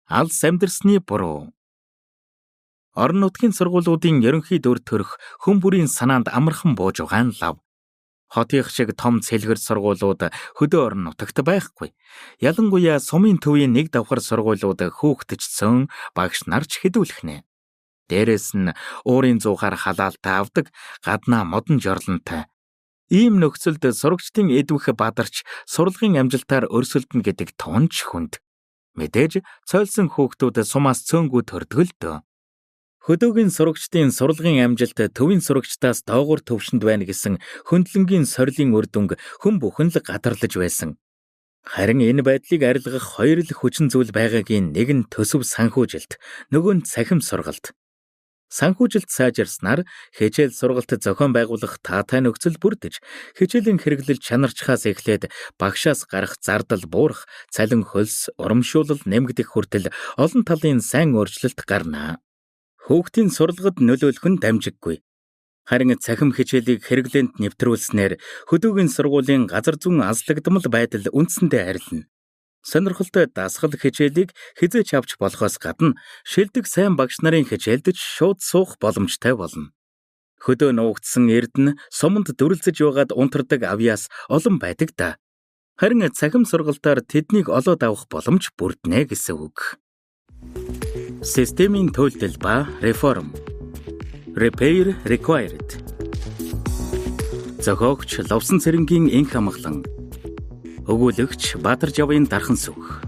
Алс амьдарсны буруу. Орон нутгийн сургуулиудын ерөнхий дүр төрх хүн бүрийн санаанд амархан бууж байгаа нь лав. Хотынх шиг том цэлгэр сургуулиуд хөдөө орон нутагт байхгүй. Ялангуяа сумын төвийн нэг давхар сургуулиуд хөөгтөжсөн багш нарч хэдүүлэхнэ. Дээрээс нь уурын зуухаар халаалтай авдаг, гаднаа модон жорлонтой. Ийм нөхцөлд сурагчдын эдвэх бадарч сурлагын амжилтаар өрсөлдөнө гэдэг тунч хүнд. Мэдээж цойлсон хүүхдүүд сумаас цөөнгүү төрдгөлдөө. Хөдөөгийн сурагчдын сурлагын амжилт төвийн сурагчдаас доогуур төвшөнд байна гэсэн хөндлөнгийн сорилын үр дүнг хүн бүхэн л гадарлаж байсан. Харин энэ байдлыг арилгах хоёр л хүчин зүйл байгаагийн нэг нь төсөв санхүүжилт, нөгөө нь цахим сургалт. Санхүүжилт сайжирснаар хичээл сургалт зохион байгуулах таатай нөхцөл бүрдэж, хичээлийн хэрэглэл чанарчхаас эхлээд багшаас гарах зардал буурах, цалин хөлс, урамшуулал нэмэгдэх хүртэл олон талын сайн өөрчлөлт гарнаа. Хүүхдийн сурлагад нөлөөлөх нь дамжиггүй. Харин цахим хичээлийг хэрэглээнд нэвтрүүлснээр хөдөөгийн сургуулийн газар зүүн азлагдмал байдал үндсэндээ арилна. Сонирхолтой дасгал хичээлийг хизээч авч болохоос гадна шилдэг сайн багш нарын хичээлд шууд суух боломжтой болно. Хөдөө нуугдсан эрдэнэ суманд дүрлзэж байгаад унтардаг авьяас олон байдаг да. Харин цахим сургалтаар тэднийг олоод авах боломж бүрднэ гэсэн үг. Системийн төлөвлөл ба реформ. Repair required. Зохиогч Ловсон цэрэнгийн энх амглан. Өгүүлэгч Баатар Жавын дархан сүх.